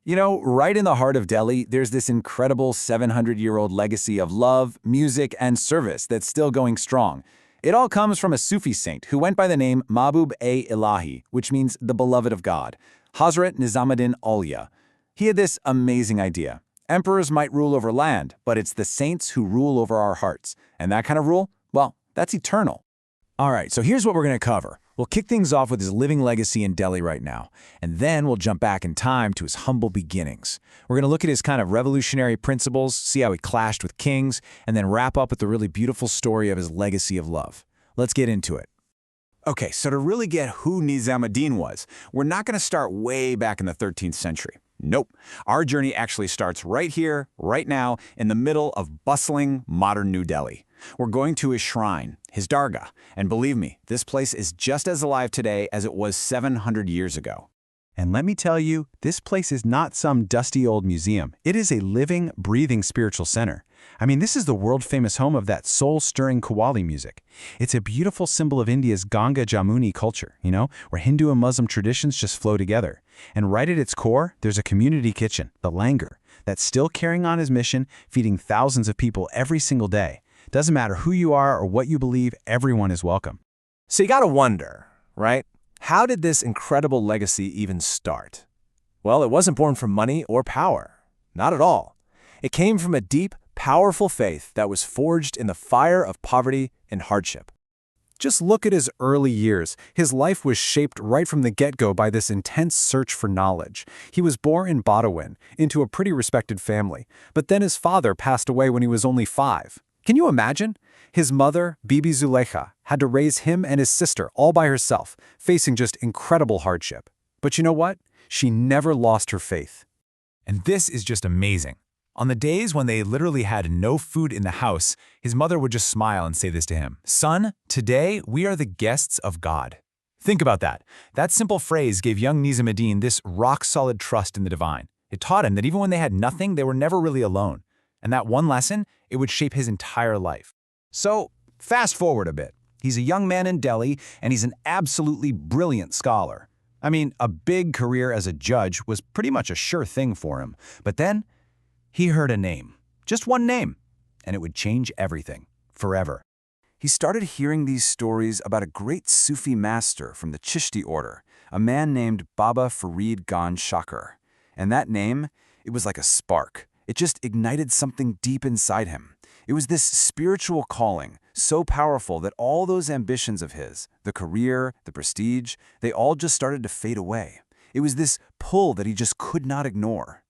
You know, right in the heart of Delhi, there's this incredible 700-year-old legacy of love, music, and service that's still going strong. It all comes from a Sufi saint who went by the name Mahbub-e-Ilahi, which means the beloved of God, Hazrat Nizamuddin Auliya. He had this amazing idea. Emperors might rule over land, but it's the saints who rule over our hearts. And that kind of rule, well, that's eternal. All right, so here's what we're going to cover. We'll kick things off with his living legacy in Delhi right now, and then we'll jump back in time to his humble beginnings. We're going to look at his kind of revolutionary principles, see how he clashed with kings, and then wrap up with the really beautiful story of his legacy of love. Let's get into it. Okay, so to really get who Nizamuddin was, we're not going to start way back in the 13th century. Nope. Our journey actually starts right here, right now, in the middle of bustling, modern New Delhi. We're going to his shrine, his dargah, and believe me, this place is just as alive today as it was 700 years ago. And let me tell you, this place is not some dusty old museum. It is a living, breathing spiritual center. I mean, this is the world-famous home of that soul-stirring Qawwali music. It's a beautiful symbol of India's Ganga Jamuni culture, where Hindu and Muslim traditions just flow together. And right at its core, there's a community kitchen, the Langar, that's still carrying on his mission, feeding thousands of people every single day. Doesn't matter who you are or what you believe, everyone is welcome. So you gotta wonder, right? How did this incredible legacy even start? Well, it wasn't born from money or power. Not at all. It came from a deep, powerful faith that was forged in the fire of poverty and hardship. Just look at his early years. His life was shaped right from the get-go by this intense search for knowledge. He was born in Badawin, into a pretty respected family, but then his father passed away when he was only 5. Can you imagine? His mother, Bibi Zulekha, had to raise him and his sister all by herself, facing just incredible hardship. But you know what? She never lost her faith. And this is just amazing. On the days when they literally had no food in the house, his mother would just smile and say this to him, "Son, today we are the guests of God." Think about that. That simple phrase gave young Nizamuddin this rock-solid trust in the divine. It taught him that even when they had nothing, they were never really alone. And that one lesson, it would shape his entire life. So, fast forward a bit. He's a young man in Delhi, and he's an absolutely brilliant scholar. I mean, a big career as a judge was pretty much a sure thing for him. But then, he heard a name. Just one name. And it would change everything. Forever. He started hearing these stories about a great Sufi master from the Chishti order, a man named Baba Farid Gan Shakar. And that name, it was like a spark. It just ignited something deep inside him. It was this spiritual calling, so powerful that all those ambitions of his, the career, the prestige, they all just started to fade away. It was this pull that he just could not ignore.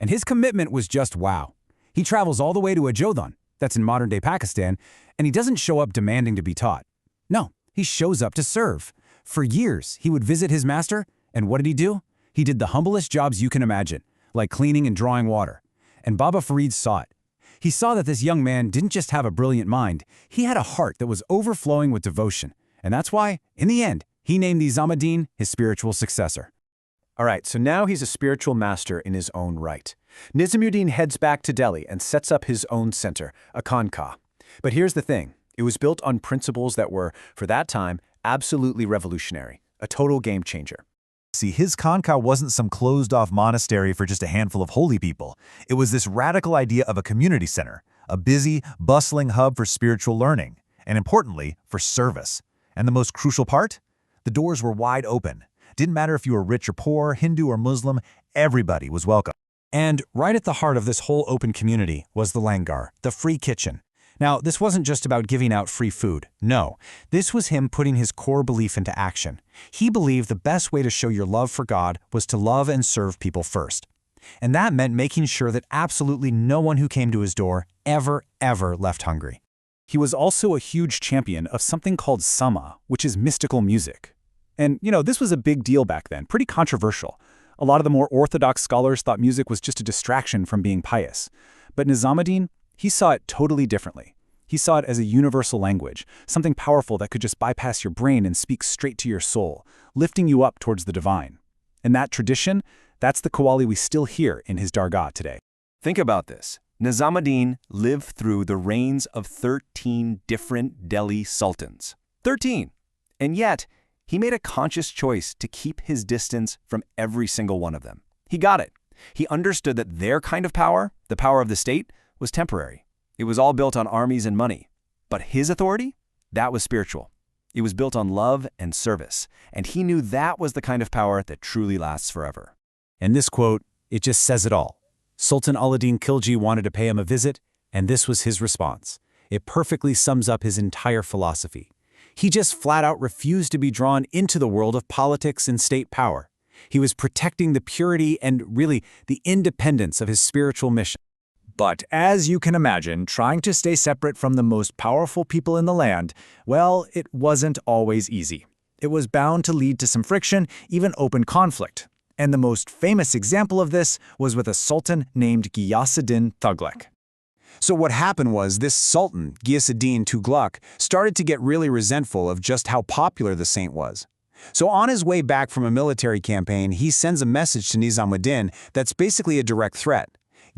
And his commitment was just wow. He travels all the way to Ajodhan, that's in modern-day Pakistan, and he doesn't show up demanding to be taught. No, he shows up to serve. For years, he would visit his master, and what did he do? He did the humblest jobs you can imagine, like cleaning and drawing water. And Baba Farid saw it. He saw that this young man didn't just have a brilliant mind, he had a heart that was overflowing with devotion. And that's why, in the end, he named Nizamuddin his spiritual successor. All right, so now he's a spiritual master in his own right. Nizamuddin heads back to Delhi and sets up his own center, a Khanqah. But here's the thing. It was built on principles that were, for that time, absolutely revolutionary, a total game changer. See, his Khanqah wasn't some closed-off monastery for just a handful of holy people. It was this radical idea of a community center, a busy, bustling hub for spiritual learning, and importantly, for service. And the most crucial part? The doors were wide open. Didn't matter if you were rich or poor, Hindu or Muslim, everybody was welcome. And right at the heart of this whole open community was the Langar, the free kitchen. Now, this wasn't just about giving out free food. No, this was him putting his core belief into action. He believed the best way to show your love for God was to love and serve people first. And that meant making sure that absolutely no one who came to his door ever left hungry. He was also a huge champion of something called sama, which is mystical music. And, this was a big deal back then, pretty controversial. A lot of the more orthodox scholars thought music was just a distraction from being pious. But Nizamuddin, he saw it totally differently. He saw it as a universal language, something powerful that could just bypass your brain and speak straight to your soul, lifting you up towards the divine. And that tradition, that's the Qawwali we still hear in his dargah today. Think about this. Nizamuddin lived through the reigns of 13 different Delhi sultans. 13! And yet, he made a conscious choice to keep his distance from every single one of them. He got it. He understood that their kind of power, the power of the state, was temporary. It was all built on armies and money. But his authority, that was spiritual. It was built on love and service, and he knew that was the kind of power that truly lasts forever. And this quote, it just says it all. Sultan Alauddin Khilji wanted to pay him a visit, and this was his response. It perfectly sums up his entire philosophy. He just flat out refused to be drawn into the world of politics and state power. He was protecting the purity and, really, the independence of his spiritual mission. But as you can imagine, trying to stay separate from the most powerful people in the land, well, it wasn't always easy. It was bound to lead to some friction, even open conflict. And the most famous example of this was with a sultan named Ghiyasuddin Tughlaq. So what happened was this sultan, Ghiyasuddin Tughlaq, started to get really resentful of just how popular the saint was. So on his way back from a military campaign, he sends a message to Nizamuddin that's basically a direct threat.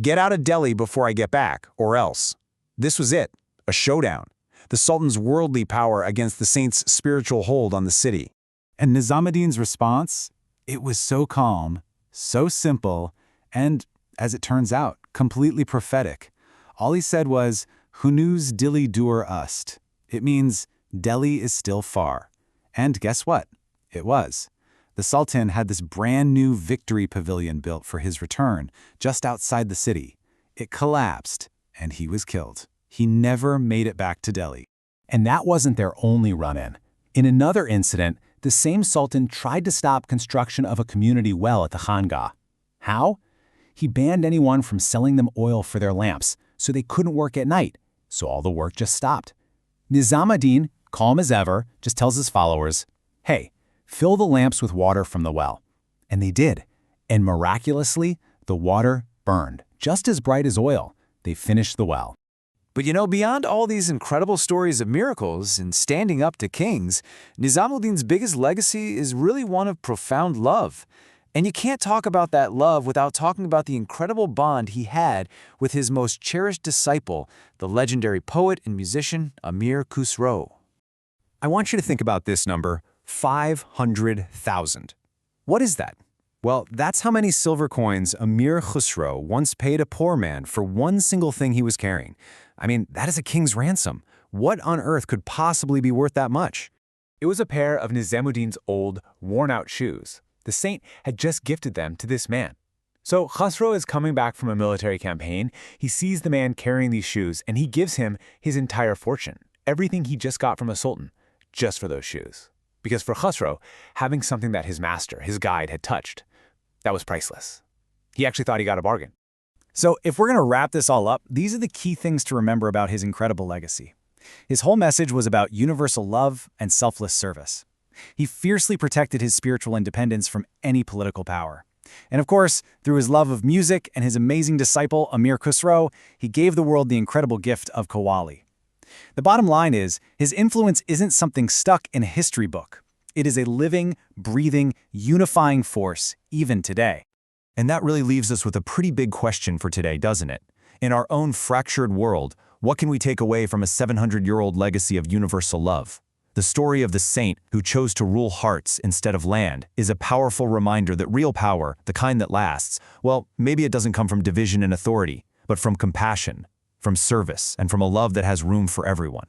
Get out of Delhi before I get back, or else. This was it, a showdown. The sultan's worldly power against the saint's spiritual hold on the city. And Nizamuddin's response? It was so calm, so simple, and, as it turns out, completely prophetic. All he said was, Hunuz Dili Dur Ust. It means, Delhi is still far. And guess what? It was. The Sultan had this brand new victory pavilion built for his return, just outside the city. It collapsed, and he was killed. He never made it back to Delhi. And that wasn't their only run-in. In another incident, the same Sultan tried to stop construction of a community well at the Khanqah. How? He banned anyone from selling them oil for their lamps, so they couldn't work at night, so all the work just stopped. Nizamuddin, calm as ever, just tells his followers, hey, fill the lamps with water from the well. And they did. And miraculously, the water burned, just as bright as oil. They finished the well. But beyond all these incredible stories of miracles and standing up to kings, Nizamuddin's biggest legacy is really one of profound love. And you can't talk about that love without talking about the incredible bond he had with his most cherished disciple, the legendary poet and musician Amir Khusro. I want you to think about this number, 500,000. What is that? Well, that's how many silver coins Amir Khusro once paid a poor man for one single thing he was carrying. I mean, that is a king's ransom. What on earth could possibly be worth that much? It was a pair of Nizamuddin's old, worn-out shoes. The saint had just gifted them to this man. So Khusro is coming back from a military campaign. He sees the man carrying these shoes, and he gives him his entire fortune, everything he just got from a sultan, just for those shoes. Because for Khusro, having something that his master, his guide, had touched, that was priceless. He actually thought he got a bargain. So if we're going to wrap this all up, these are the key things to remember about his incredible legacy. His whole message was about universal love and selfless service. He fiercely protected his spiritual independence from any political power. And of course, through his love of music and his amazing disciple, Amir Khusro, he gave the world the incredible gift of Qawwali. The bottom line is, his influence isn't something stuck in a history book. It is a living, breathing, unifying force, even today. And that really leaves us with a pretty big question for today, doesn't it? In our own fractured world, what can we take away from a 700-year-old legacy of universal love? The story of the saint who chose to rule hearts instead of land is a powerful reminder that real power, the kind that lasts, well, maybe it doesn't come from division and authority, but from compassion, from service, and from a love that has room for everyone.